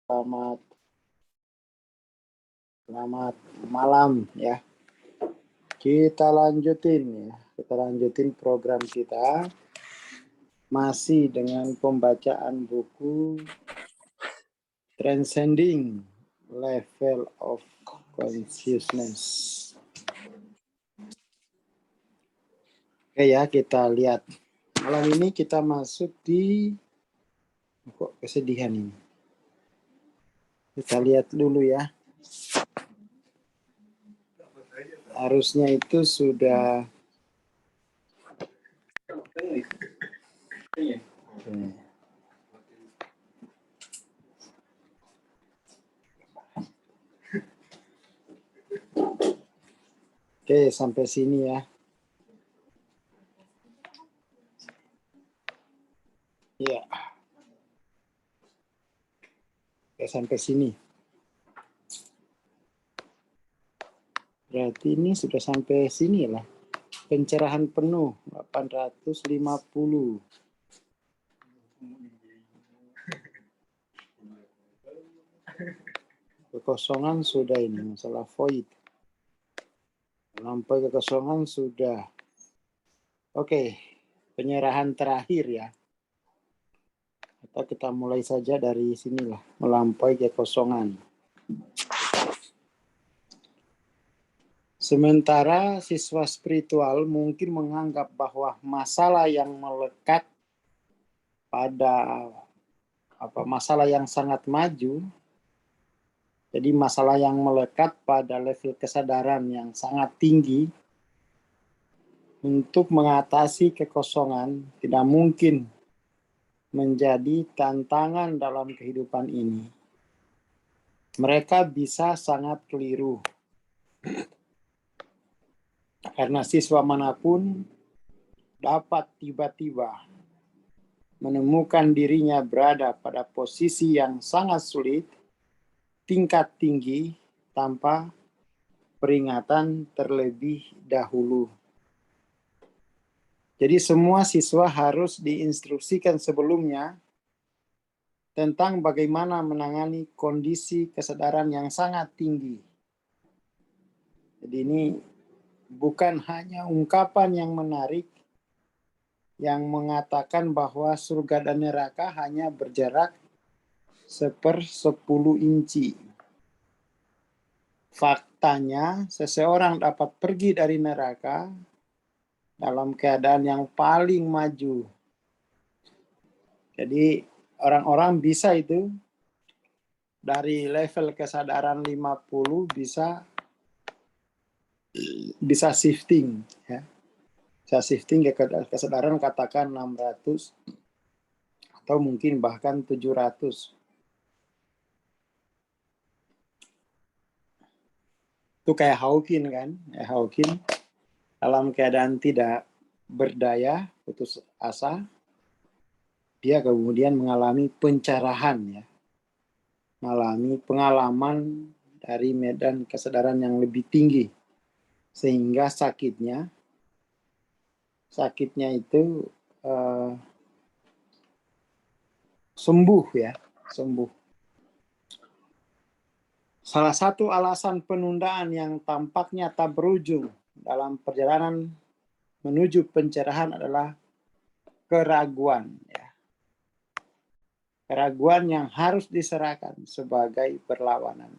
Selamat malam ya. Kita lanjutin program kita masih dengan pembacaan buku Transcending Level of Consciousness. Oke ya, kita lihat. Malam ini kita masuk di kok kesedihan ini. Kita lihat dulu ya. Harusnya itu sudah Oke, sampai sini ya. Iya. Oke, sampai sini. Berarti ini sudah sampai sini lah. Pencerahan penuh 850. Kekosongan sudah ini, masalah void. Sampai kekosongan sudah. Oke, penyerahan terakhir ya. Atau kita mulai saja dari sinilah, melampaui kekosongan. Sementara siswa spiritual mungkin menganggap bahwa masalah yang melekat pada masalah yang sangat maju, jadi masalah yang melekat pada level kesadaran yang sangat tinggi, untuk mengatasi kekosongan tidak mungkin menjadi tantangan dalam kehidupan ini. Mereka bisa sangat keliru. Karena siswa manapun dapat tiba-tiba menemukan dirinya berada pada posisi yang sangat sulit, tingkat tinggi, tanpa peringatan terlebih dahulu. Jadi semua siswa harus diinstruksikan sebelumnya tentang bagaimana menangani kondisi kesadaran yang sangat tinggi. Jadi ini bukan hanya ungkapan yang menarik yang mengatakan bahwa surga dan neraka hanya berjarak 1/10 inci. Faktanya, seseorang dapat pergi dari neraka dalam keadaan yang paling maju. Jadi orang-orang bisa itu dari level kesadaran 50 bisa shifting ya. Bisa shifting ke kesadaran katakan 600 atau mungkin bahkan 700. Itu kayak Hawking kan? Hawking dalam keadaan tidak berdaya, putus asa, dia kemudian mengalami pencerahan ya. Mengalami pengalaman dari medan kesadaran yang lebih tinggi. Sehingga sakitnya itu sembuh ya, sembuh. Salah satu alasan penundaan yang tampaknya tak berujung dalam perjalanan menuju pencerahan adalah keraguan ya. Keraguan yang harus diserahkan sebagai perlawanan.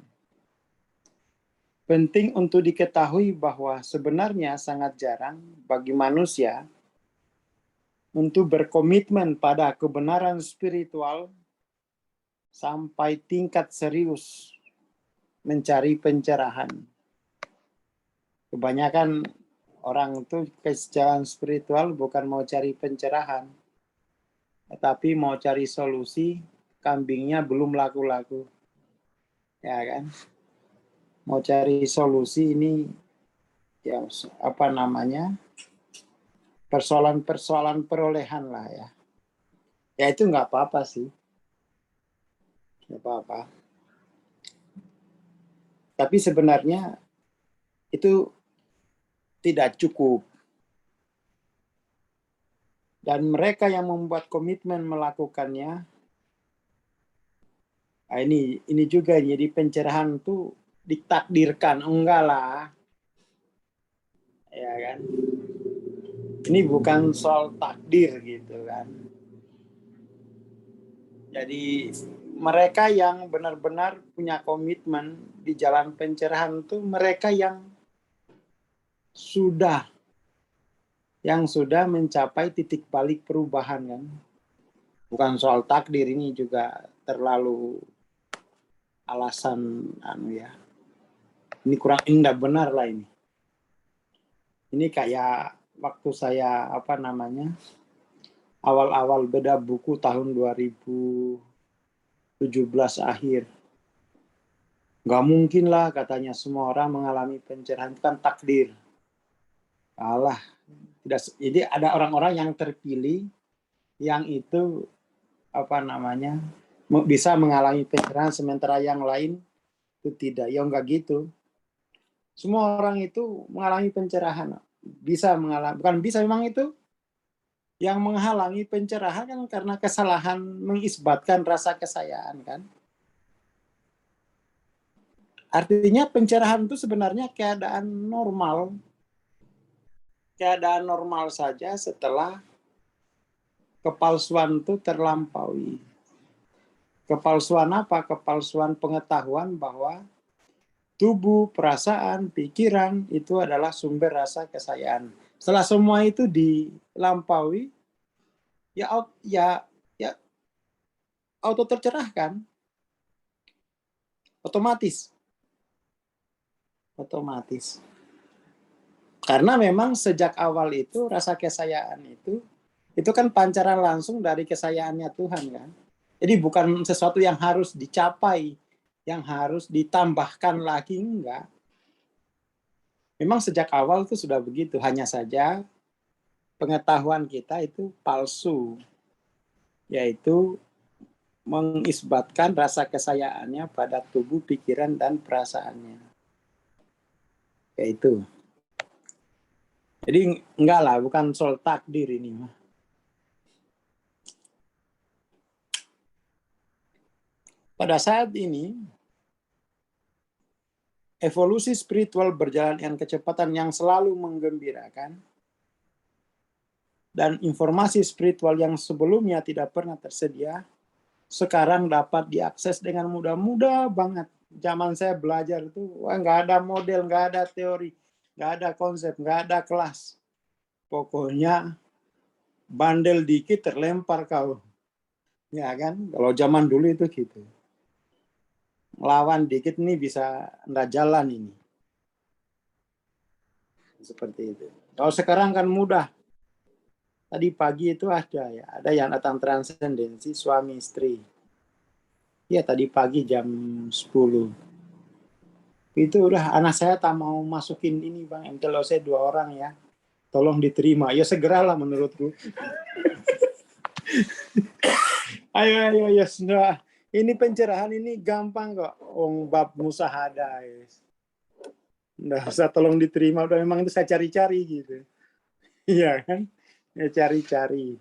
Penting untuk diketahui bahwa sebenarnya sangat jarang bagi manusia untuk berkomitmen pada kebenaran spiritual sampai tingkat serius mencari pencerahan. Kebanyakan orang itu ke jalan spiritual bukan mau cari pencerahan, tetapi mau cari solusi, kambingnya belum laku-laku. Ya kan? Mau cari solusi ini ya persoalan-persoalan perolehan lah ya. Ya itu nggak apa-apa sih. Nggak apa-apa. Tapi sebenarnya itu tidak cukup. Dan mereka yang membuat komitmen melakukannya Nah, ini juga jadi pencerahan tuh ditakdirkan, enggak lah, ya kan? Ini bukan soal takdir gitu kan. Jadi mereka yang benar-benar punya komitmen di jalan pencerahan itu mereka sudah sudah mencapai titik balik perubahan kan. Bukan soal takdir, ini juga terlalu alasan ya. Ini kurang indah benar lah ini. Ini kayak waktu saya awal-awal beda buku tahun 2017 akhir. Nggak mungkin lah katanya semua orang mengalami pencerahan, itu kan takdir. Alah, tidak. Jadi ada orang-orang yang terpilih yang itu bisa mengalami pencerahan sementara yang lain itu tidak. Ya enggak gitu. Semua orang itu mengalami pencerahan. Bisa mengalami, bukan bisa, memang itu yang menghalangi pencerahan kan karena kesalahan mengisbatkan rasa kesayaan kan. Artinya pencerahan itu sebenarnya keadaan normal. Keadaan normal saja setelah kepalsuan itu terlampaui. Kepalsuan apa? Kepalsuan pengetahuan bahwa tubuh, perasaan, pikiran itu adalah sumber rasa kesayaan. Setelah semua itu dilampaui, ya auto tercerahkan, otomatis. Karena memang sejak awal itu rasa kesayaan itu kan pancaran langsung dari kesayaannya Tuhan kan. Jadi bukan sesuatu yang harus dicapai, yang harus ditambahkan lagi, enggak. Memang sejak awal itu sudah begitu, hanya saja pengetahuan kita itu palsu, yaitu mengisbatkan rasa kesayaannya pada tubuh, pikiran, dan perasaannya. Yaitu. Jadi enggak lah, bukan soal takdir ini. Pada saat ini, evolusi spiritual berjalan dengan kecepatan yang selalu menggembirakan, dan informasi spiritual yang sebelumnya tidak pernah tersedia, sekarang dapat diakses dengan mudah banget. Zaman saya belajar itu, nggak ada model, nggak ada teori, nggak ada konsep, nggak ada kelas. Pokoknya bandel dikit terlempar kau. Ya kan? Kalau zaman dulu itu gitu. Lawan dikit nih bisa nggak jalan ini. Seperti itu. Kalau sekarang kan mudah. Tadi pagi itu ada yang datang transendensi suami istri. Ya tadi pagi jam 10. Itu udah anak saya tak mau masukin ini Bang, MTLOC 2 orang ya. Tolong diterima. Ya segeralah menurutku. ayo sudah. Ini pencerahan ini gampang kok. Bab musahada. Nggak usah tolong diterima. Udah memang itu saya cari-cari gitu. Iya kan? Ya cari-cari.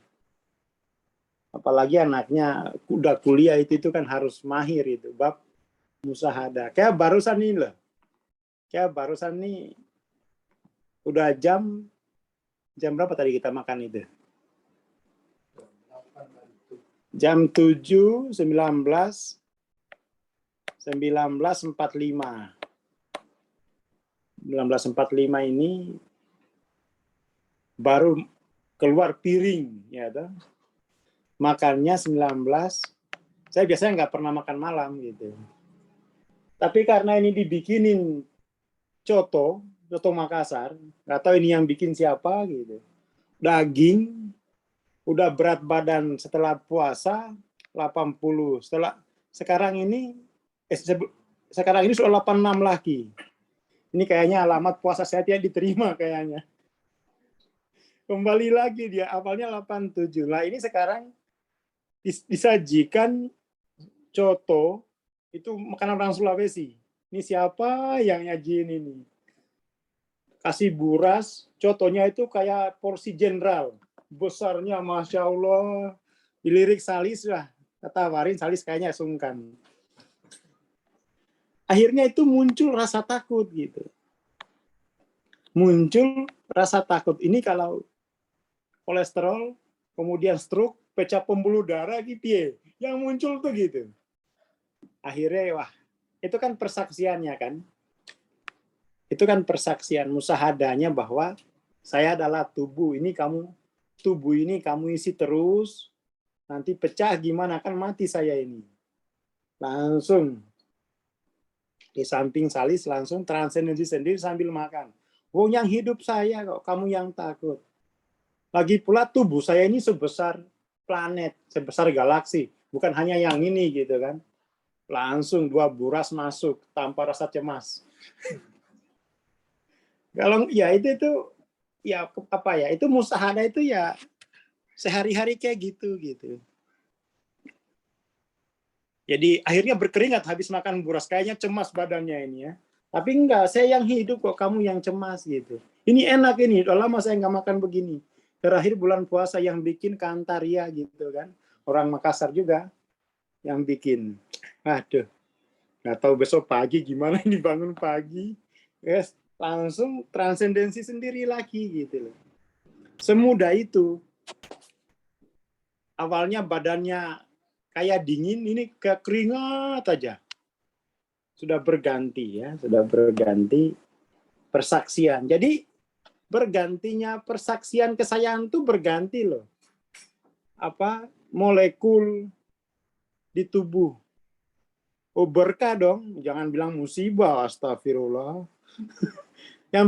Apalagi anaknya udah kuliah itu kan harus mahir itu. Bab musahada. Kayak barusan ini loh. Udah jam berapa tadi kita makan itu? Jam 7.19 19.45 ini baru keluar piring ya toh. Makannya 19. Saya biasanya nggak pernah makan malam gitu. Tapi karena ini dibikinin coto Makassar, nggak tahu ini yang bikin siapa gitu. Daging, udah berat badan setelah puasa 80. Sekarang ini sudah 86 lagi. Ini kayaknya alamat puasa saya tidak diterima kayaknya. Kembali lagi dia, awalnya 87. Lah ini sekarang disajikan coto, itu makanan orang Sulawesi. Ini siapa yang nyajin ini? Kasih buras, cotonya itu kayak porsi jenderal. Besarnya Masya Allah. Dilirik Salis lah. Kata Warin, Salis kayaknya sungkan. akhirnya itu muncul rasa takut gitu. Muncul rasa takut. Ini kalau kolesterol, kemudian stroke, pecah pembuluh darah gitu ya. Yang muncul tuh gitu. Akhirnya wah, itu kan persaksiannya kan. Itu kan persaksian musahadanya bahwa saya adalah tubuh ini kamu isi terus, nanti pecah gimana kan mati saya ini. Langsung di samping salis langsung transendensi sendiri sambil makan. Oh yang hidup saya kok, kamu yang takut. Lagi pula tubuh saya ini sebesar planet, sebesar galaksi, bukan hanya yang ini gitu kan. Langsung 2 buras masuk tanpa rasa cemas. Kalau ya itu ya apa ya, itu musahada itu ya sehari-hari kayak gitu. Jadi akhirnya berkeringat habis makan buras, kayaknya cemas badannya ini ya. Tapi enggak, saya yang hidup kok, kamu yang cemas gitu. Ini enak ini, udah lama saya nggak makan begini. Terakhir bulan puasa yang bikin Kantaria gitu kan. Orang Makassar juga yang bikin. Aduh, nggak tahu besok pagi gimana ini bangun pagi. Yes, langsung transendensi sendiri lagi gitu loh. Semudah itu. Awalnya badannya kayak dingin, ini kekeringat aja. Sudah berganti ya, sudah berganti persaksian. Jadi bergantinya persaksian kesayangan itu berganti loh. Apa molekul di tubuh. Oh berkah dong, jangan bilang musibah, astagfirullah. Yang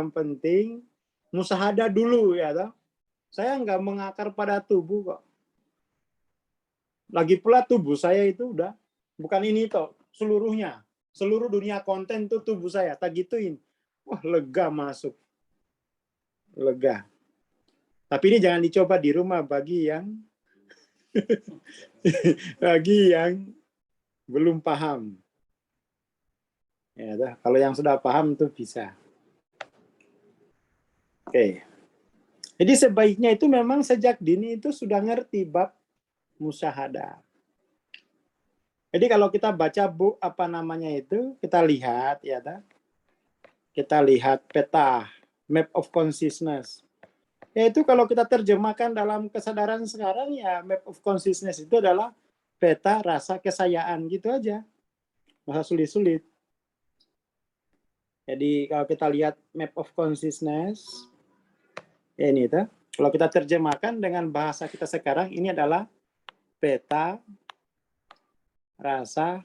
penting musahada dulu ya toh. Saya nggak mengakar pada tubuh kok. Lagi pula tubuh saya itu udah bukan ini toh, seluruhnya. Seluruh dunia konten itu tubuh saya, tak gituin. Wah, lega masuk. Lega. Tapi ini jangan dicoba di rumah bagi yang belum paham. Ya, kalau yang sudah paham itu bisa. Oke. Jadi sebaiknya itu memang sejak dini itu sudah ngerti bab musyahadah. Jadi kalau kita baca kita lihat ya, kita lihat peta map of consciousness. Yaitu kalau kita terjemahkan dalam kesadaran sekarang ya map of consciousness itu adalah peta rasa kesayaan gitu aja. Nggak usah sulit-sulit. Jadi kalau kita lihat map of consciousness, ya ini tuh. Kalau kita terjemahkan dengan bahasa kita sekarang, ini adalah peta rasa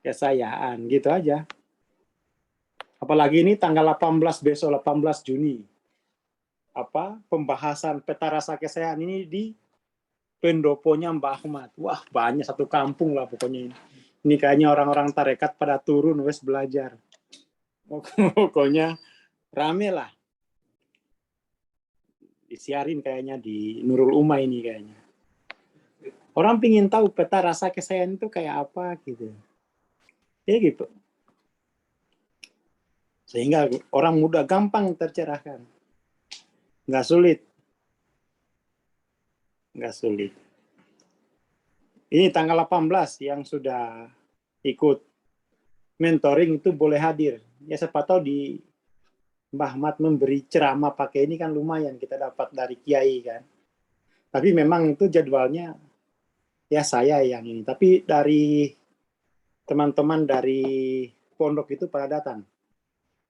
kesayaan gitu aja. Apalagi ini tanggal 18 besok, 18 Juni. Pembahasan peta rasa kesayaan ini di pendoponya Mbak Ahmad. Wah, banyak satu kampung lah pokoknya ini. Ini kayaknya orang-orang tarekat pada turun wes belajar. Pokoknya rame lah. Disiarin kayaknya di Nurul Umah ini kayaknya. Orang pingin tahu peta rasa kesayaan itu kayak apa gitu. Ya gitu. Sehingga orang muda gampang tercerahkan. Nggak sulit. Nggak sulit. Ini tanggal 18 yang sudah ikut mentoring itu boleh hadir. Ya siapa tahu di Mbah Ahmad memberi ceramah pakai ini kan lumayan kita dapat dari kiai kan. Tapi memang itu jadwalnya ya saya yang ini. Tapi dari teman-teman dari pondok itu pada datang.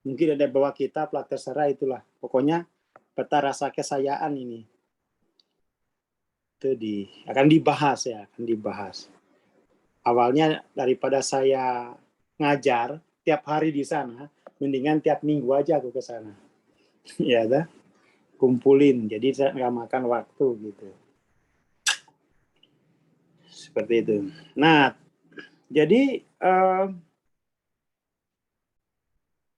Mungkin ada bawa kitab lah terserah itulah. Pokoknya peta rasa kesayaan ini itu akan dibahas ya, akan dibahas. Awalnya daripada saya ngajar tiap hari di sana, mendingan tiap minggu aja aku ke sana. Ya dah, kumpulin. Jadi saya nggak makan waktu gitu. Seperti itu. Nah, jadi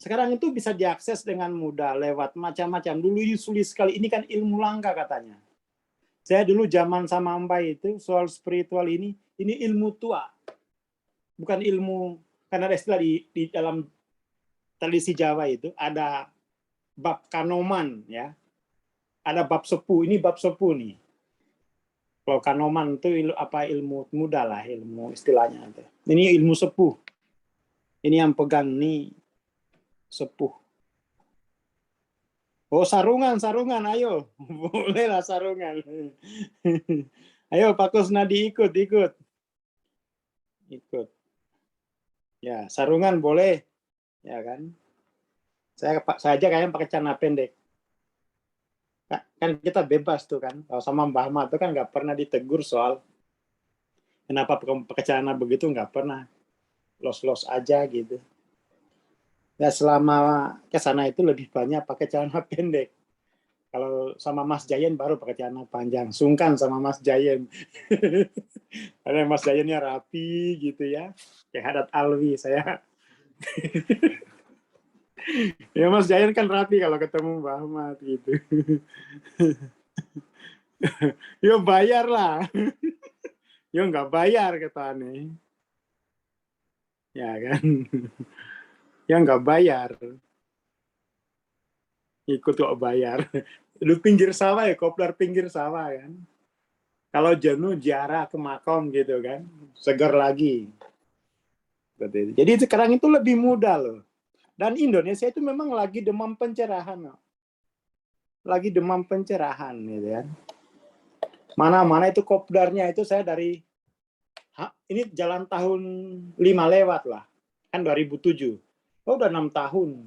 sekarang itu bisa diakses dengan mudah lewat macam-macam. Dulu ini sulit sekali. Ini kan ilmu langka katanya. Saya dulu zaman sama Mbak itu soal spiritual ini ilmu tua. Bukan ilmu, karena ada istilah di dalam tradisi Jawa itu ada bab kanoman ya. Ada bab sepuh, ini bab sepuh nih. Kalau kanoman itu ilmu muda lah, ilmu istilahnya. Ini ilmu sepuh. Ini yang pegang nih sepuh. Oh, sarungan, ayo. Bolehlah sarungan. Ayo Pak Kusnadi ikut. Ya, sarungan boleh. Ya kan? Saya aja kayaknya pakai celana pendek. Kan kita bebas tuh kan. Kalau sama Mbah Ahmad tuh kan nggak pernah ditegur soal kenapa pakai celana begitu, nggak pernah. Los-los aja gitu. Ya selama ke sana itu lebih banyak pakai celana pendek. Kalau sama Mas Jayen baru pakai celana panjang. Sungkan sama Mas Jayen. Karena Mas Jayennya rapi gitu ya. Kayak Hadat Alwi saya. Ya Mas Jayen kan rapi kalau ketemu Mbak Ahmad gitu. Yo bayar lah. Yo nggak bayar kata aneh. Ya kan. Ya nggak bayar. Ikut kok bayar. Lu pinggir sawah ya, kopdar pinggir sawah kan. Kalau jenuh ziarah ke makam gitu kan. Segar lagi. Jadi sekarang itu lebih mudah loh. Dan Indonesia itu memang lagi demam pencerahan. Lagi demam pencerahan gitu kan. Mana-mana itu kopdarnya itu saya dari ini jalan tahun 5 lewat lah. Kan 2007. Oh, udah 6 tahun.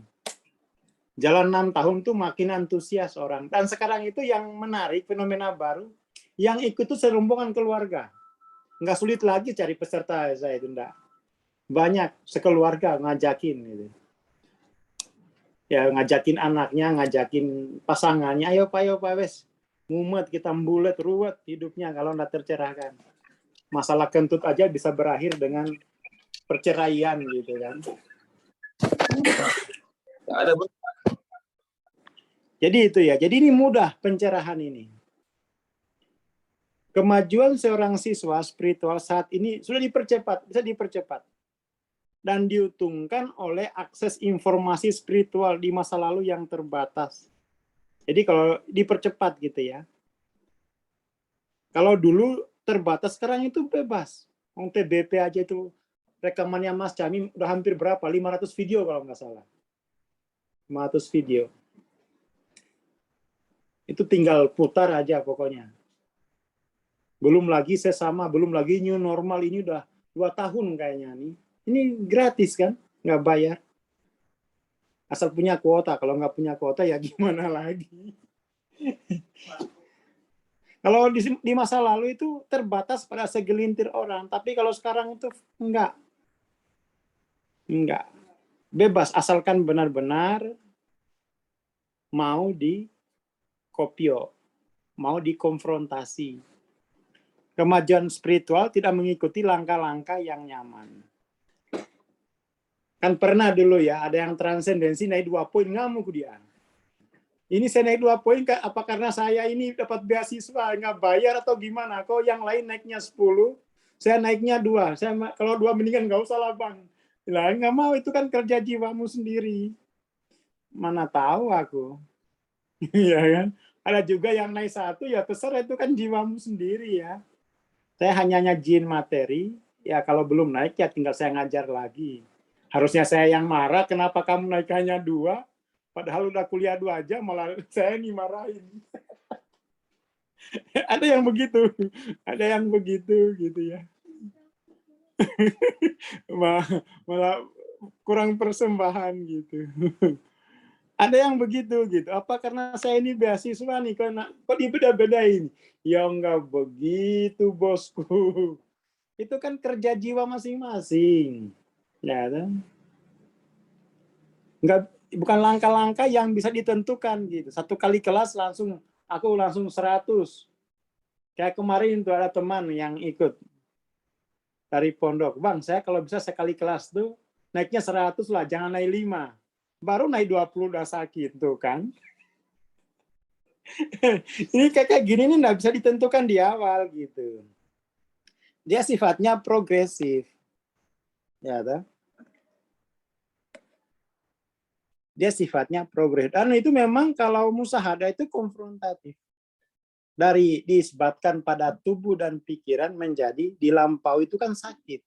Jalan 6 tahun tuh makin antusias orang. Dan sekarang itu yang menarik, fenomena baru, yang ikut tuh serombongan keluarga. Nggak sulit lagi cari peserta saya itu, enggak. Banyak sekeluarga ngajakin gitu. Ya ngajakin anaknya, ngajakin pasangannya, ayo Pak wes. Mumet kita bulet ruwet hidupnya kalau nggak tercerahkan. Masalah kentut aja bisa berakhir dengan perceraian gitu kan. Jadi itu ya. Jadi ini mudah pencerahan ini. Kemajuan seorang siswa spiritual saat ini sudah dipercepat, bisa dipercepat. Dan diuntungkan oleh akses informasi spiritual di masa lalu yang terbatas. Jadi kalau dipercepat gitu ya. Kalau dulu terbatas, sekarang itu bebas. TBP aja itu rekamannya Mas Jami udah hampir berapa? 500 video kalau nggak salah. 500 video. Itu tinggal putar aja pokoknya. Belum lagi sesama, belum lagi new normal, ini udah 2 tahun kayaknya nih. Ini gratis kan, nggak bayar. Asal punya kuota, kalau nggak punya kuota ya gimana lagi. Kalau di masa lalu itu terbatas pada segelintir orang, tapi kalau sekarang itu enggak. Bebas, asalkan benar-benar mau dikopio, mau dikonfrontasi. Kemajuan spiritual tidak mengikuti langkah-langkah yang nyaman. Kan pernah dulu ya, ada yang transendensi naik 2 poin, ngamuk dia. Ini saya naik 2 poin, apa karena saya ini dapat beasiswa, nggak bayar atau gimana? Kok yang lain naiknya 10, saya naiknya 2. Kalau 2 mendingan nggak usah lah bang. Lah nggak mau, itu kan kerja jiwamu sendiri. Mana tahu aku. Ya kan? Ada juga yang naik 1, ya terserah, itu kan jiwamu sendiri ya. Saya hanya nyajin materi, ya kalau belum naik ya tinggal saya ngajar lagi. Harusnya saya yang marah, kenapa kamu naik hanya 2? Padahal udah kuliah 2 aja, malah saya nih marahin. Ada yang begitu gitu ya. Malah kurang persembahan gitu. Ada yang begitu gitu. Apa karena saya ini beasiswa nih, kok dibeda-bedain? Ya enggak begitu bosku. Itu kan kerja jiwa masing-masing. Ya kan? Bukan langkah-langkah yang bisa ditentukan gitu. 1 kali kelas aku langsung 100. Kayak kemarin tuh ada teman yang ikut dari pondok. Bang, saya kalau bisa sekali kelas tuh naiknya 100 lah, jangan naik 5. Baru naik 20 udah sakit tuh kan. Ini kayak gini nih nggak bisa ditentukan di awal gitu. Dia sifatnya progresif. Ya kan? Dia sifatnya progresif. Dan itu memang kalau musahadah itu konfrontatif. diisbatkan pada tubuh dan pikiran menjadi dilampaui itu kan sakit.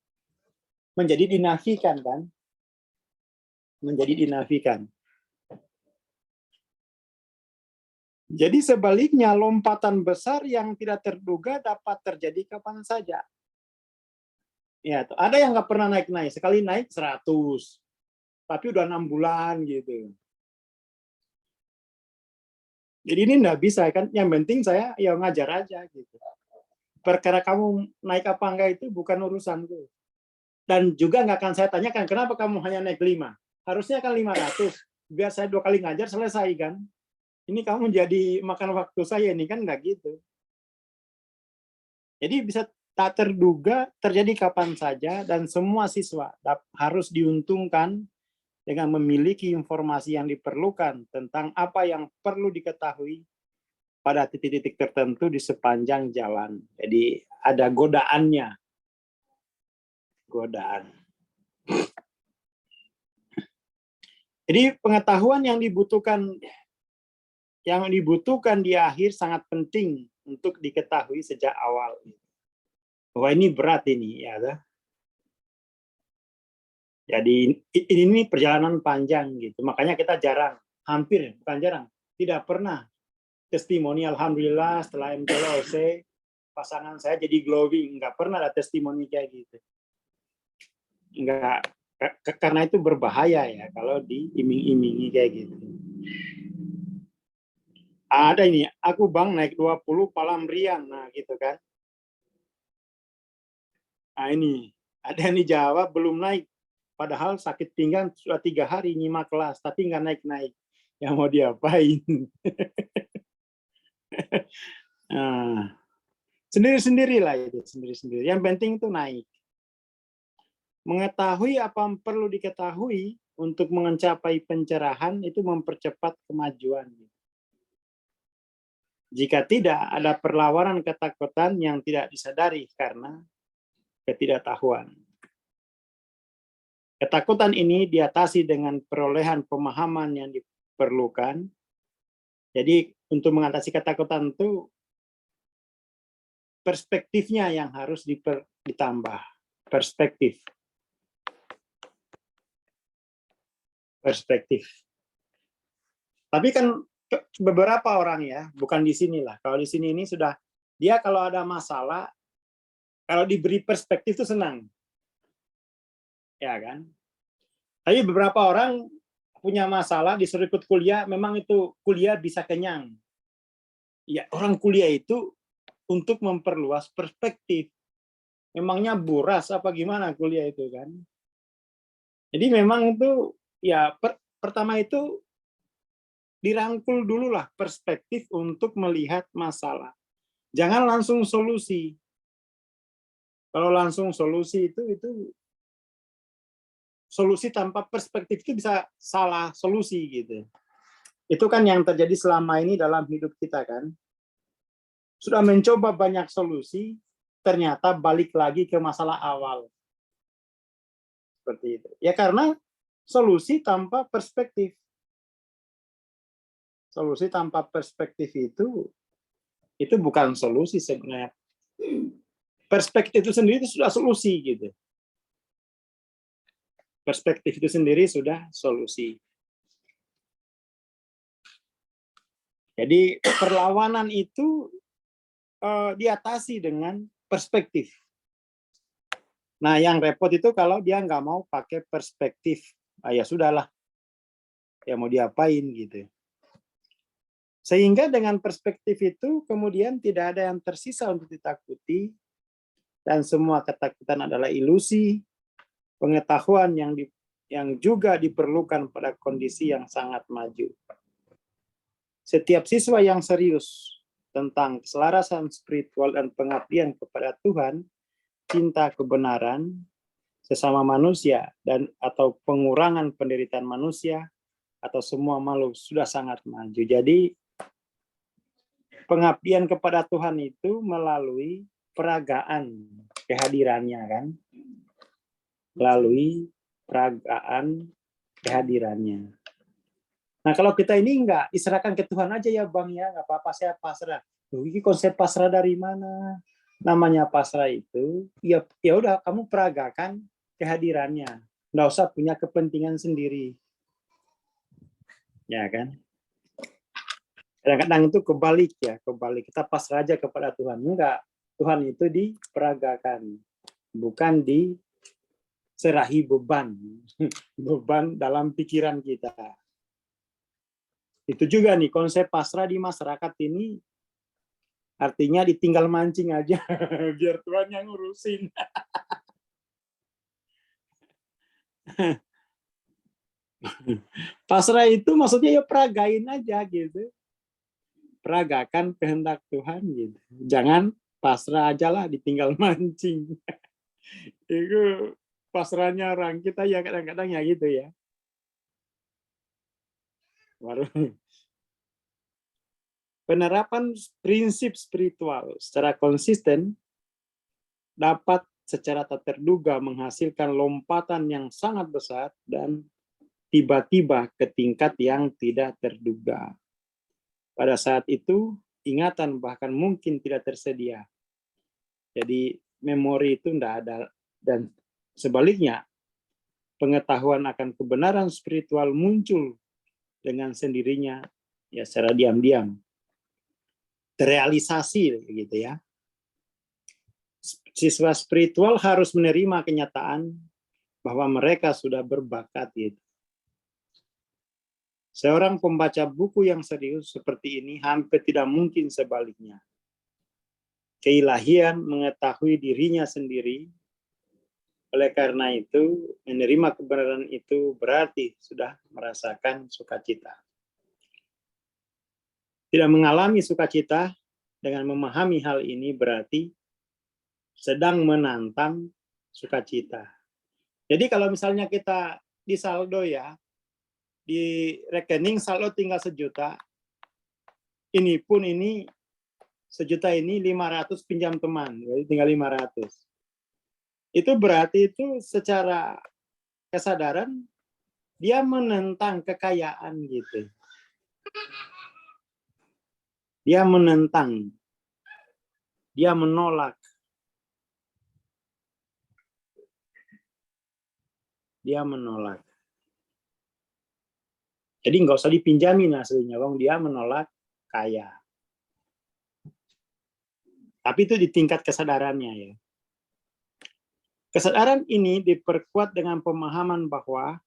Menjadi dinafikan kan? Menjadi dinafikan. Jadi sebaliknya lompatan besar yang tidak terduga dapat terjadi kapan saja. Ya, ada yang nggak pernah naik-naik, sekali naik 100, tapi udah 6 bulan gitu. Jadi ini nggak bisa kan? Yang penting saya ya ngajar aja gitu. Perkara kamu naik apa enggak itu bukan urusanku. Dan juga nggak akan saya tanyakan kenapa kamu hanya naik 5. Harusnya kan 500. Biar saya 2 kali ngajar selesai kan. Ini kamu jadi makan waktu saya ini kan nggak gitu. Jadi bisa tak terduga terjadi kapan saja dan semua siswa harus diuntungkan dengan memiliki informasi yang diperlukan tentang apa yang perlu diketahui pada titik-titik tertentu di sepanjang jalan. Jadi ada godaannya. Godaan. Jadi pengetahuan yang dibutuhkan di akhir sangat penting untuk diketahui sejak awal. Wah ini berat ini ya. Jadi ini perjalanan panjang gitu. Makanya kita hampir bukan jarang, tidak pernah testimoni alhamdulillah setelah MTLOC pasangan saya jadi glowing, nggak pernah ada testimoni kayak gitu. Nggak, karena itu berbahaya ya kalau diiming-imingi kayak gitu. Ada ini, aku bang naik 20 Palam Riang, nah gitu kan. Nah ini, ada yang dijawab belum naik. Padahal sakit pinggang sudah 3 hari nyimak kelas, tapi nggak naik-naik. Ya mau diapain? Nah, sendiri-sendirilah itu, sendiri-sendiri. Yang penting itu naik. Mengetahui apa yang perlu diketahui untuk mencapai pencerahan itu mempercepat kemajuan. Jika tidak, ada perlawanan ketakutan yang tidak disadari karena ketidaktahuan. Ketakutan ini diatasi dengan perolehan pemahaman yang diperlukan. Jadi untuk mengatasi ketakutan itu perspektifnya yang harus ditambah. Perspektif. Tapi kan beberapa orang ya, bukan di sinilah. Kalau di sini ini sudah, dia kalau ada masalah, kalau diberi perspektif itu senang. Ya kan? Tapi beberapa orang punya masalah, disuruh ikut kuliah, memang itu kuliah bisa kenyang. Ya, orang kuliah itu untuk memperluas perspektif. Memangnya buras apa gimana kuliah itu kan? Jadi memang itu ya pertama itu dirangkul dululah perspektif untuk melihat masalah. Jangan langsung solusi. Kalau langsung solusi itu solusi tanpa perspektif itu bisa salah solusi gitu. Itu kan yang terjadi selama ini dalam hidup kita kan. Sudah mencoba banyak solusi, ternyata balik lagi ke masalah awal. Seperti itu. Ya karena solusi tanpa perspektif. Solusi tanpa perspektif itu bukan solusi sebenarnya. Perspektif itu sendiri itu sudah solusi gitu. Perspektif itu sendiri sudah solusi. Jadi perlawanan itu diatasi dengan perspektif. Nah, yang repot itu kalau dia nggak mau pakai perspektif. Ya sudahlah, ya mau diapain gitu. Sehingga dengan perspektif itu kemudian tidak ada yang tersisa untuk ditakuti, dan semua ketakutan adalah ilusi, pengetahuan yang juga diperlukan pada kondisi yang sangat maju. Setiap siswa yang serius tentang keselarasan spiritual dan pengabdian kepada Tuhan, cinta kebenaran, sesama manusia, dan atau pengurangan penderitaan manusia, atau semua makhluk sudah sangat maju. Jadi pengabdian kepada Tuhan itu melalui peragaan kehadirannya kan, melalui peragaan kehadirannya. Nah kalau kita ini enggak, diserahkan ke Tuhan aja ya Bang ya, nggak apa-apa saya pasrah. Loh, ini konsep pasrah dari mana? Namanya pasrah itu, ya udah kamu peragakan kehadirannya. Nggak usah punya kepentingan sendiri. Ya kan? Kadang-kadang itu kebalik ya, kebalik. Kita pasrah aja kepada Tuhan. Enggak. Tuhan itu diperagakan. Bukan diserahi beban. Beban dalam pikiran kita. Itu juga nih, konsep pasrah di masyarakat ini artinya ditinggal mancing aja, biar Tuhan yang ngurusin. Pasrah itu maksudnya ya peragain aja gitu. Peragakan kehendak Tuhan gitu. Jangan pasrah aja lah, ditinggal mancing. Itu pasrahnya orang kita ya kadang-kadang ya gitu ya. Baru penerapan prinsip spiritual secara konsisten dapat secara tak terduga menghasilkan lompatan yang sangat besar dan tiba-tiba ke tingkat yang tidak terduga. Pada saat itu, ingatan bahkan mungkin tidak tersedia. Jadi memori itu tidak ada. Dan sebaliknya, pengetahuan akan kebenaran spiritual muncul dengan sendirinya ya secara diam-diam. Terrealisasi gitu ya. Siswa spiritual harus menerima kenyataan bahwa mereka sudah berbakat gitu. Seorang pembaca buku yang serius seperti ini hampir tidak mungkin sebaliknya. Keilahian mengetahui dirinya sendiri, oleh karena itu menerima kebenaran itu berarti sudah merasakan sukacita. Tidak mengalami sukacita dengan memahami hal ini berarti sedang menantang sukacita. Jadi kalau misalnya kita di saldo ya, di rekening saldo tinggal 1 juta, ini pun ini 1 juta ini 500 pinjam teman, jadi tinggal 500. Itu berarti itu secara kesadaran dia menentang kekayaan gitu. Dia menentang, dia menolak, dia menolak. Jadi nggak usah dipinjamin aslinya, wong dia menolak kaya. Tapi itu di tingkat kesadarannya ya. Kesadaran ini diperkuat dengan pemahaman bahwa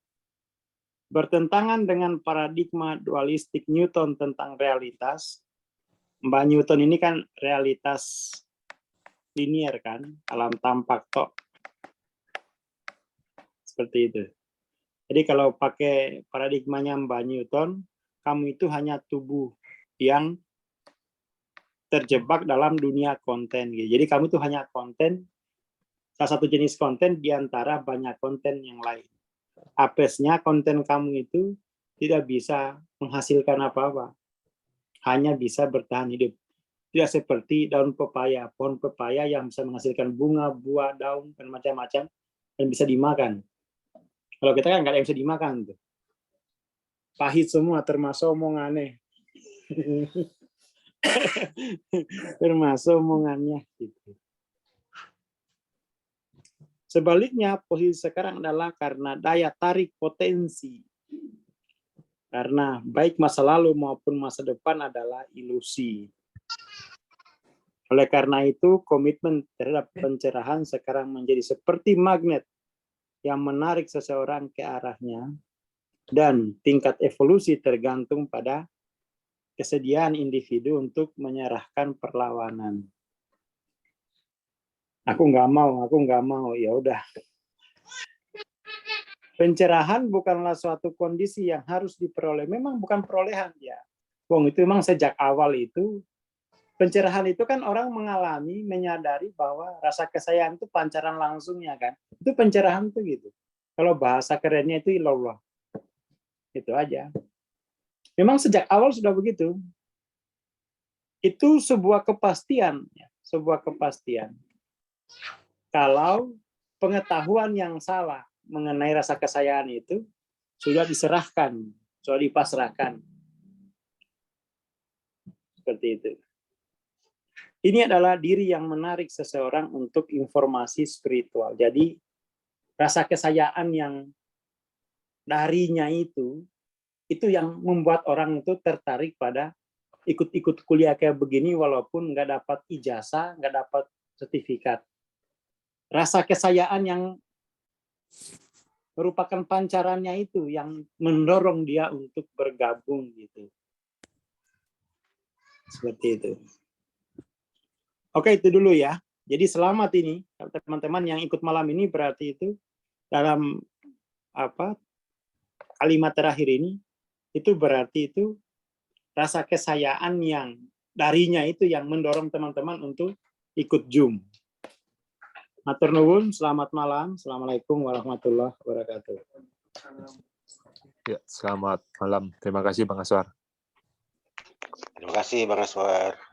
bertentangan dengan paradigma dualistik Newton tentang realitas. Mbak Newton ini kan realitas linier kan, alam tampak tok. Seperti itu. Jadi kalau pakai paradigmanya Mbak Newton, kamu itu hanya tubuh yang terjebak dalam dunia konten. Gitu. Jadi kamu itu hanya konten, salah satu jenis konten di antara banyak konten yang lain. Apesnya konten kamu itu tidak bisa menghasilkan apa-apa. Hanya bisa bertahan hidup. Tidak seperti daun pepaya, pohon pepaya yang bisa menghasilkan bunga, buah, daun, dan macam-macam, dan bisa dimakan. Kalau kita kan nggak ada yang bisa dimakan. Tuh. Pahit semua, termasuk omongannya. Termasuk omongannya. Gitu. Sebaliknya, posisi sekarang adalah karena daya tarik potensi. Karena baik masa lalu maupun masa depan adalah ilusi. Oleh karena itu, komitmen terhadap pencerahan sekarang menjadi seperti magnet yang menarik seseorang ke arahnya, dan tingkat evolusi tergantung pada kesediaan individu untuk menyerahkan perlawanan. Aku nggak mau, ya udah. Pencerahan bukanlah suatu kondisi yang harus diperoleh. Memang bukan perolehan ya. Wong itu memang sejak awal itu pencerahan itu kan orang mengalami, menyadari bahwa rasa kesayangan itu pancaran langsungnya kan. Itu pencerahan tuh gitu. Kalau bahasa kerennya itu ilallah. Itu aja. Memang sejak awal sudah begitu. Itu sebuah kepastian, ya. Sebuah kepastian. Kalau pengetahuan yang salah mengenai rasa kesayangan itu sudah diserahkan, sudah dipasrahkan. Seperti itu. Ini adalah diri yang menarik seseorang untuk informasi spiritual. Jadi rasa kesayaan yang darinya itu yang membuat orang itu tertarik pada ikut-ikut kuliah kayak begini walaupun nggak dapat ijazah, nggak dapat sertifikat. Rasa kesayaan yang merupakan pancarannya itu yang mendorong dia untuk bergabung gitu. Seperti itu. Oke, itu dulu ya. Jadi selamat ini teman-teman yang ikut malam ini, berarti itu dalam kalimat terakhir ini itu berarti itu rasa kesayaan yang darinya itu yang mendorong teman-teman untuk ikut Zoom. Matur nuwun, selamat malam. Assalamualaikum warahmatullahi wabarakatuh. Ya, selamat malam. Terima kasih Bang Aswar. Terima kasih Bang Aswar.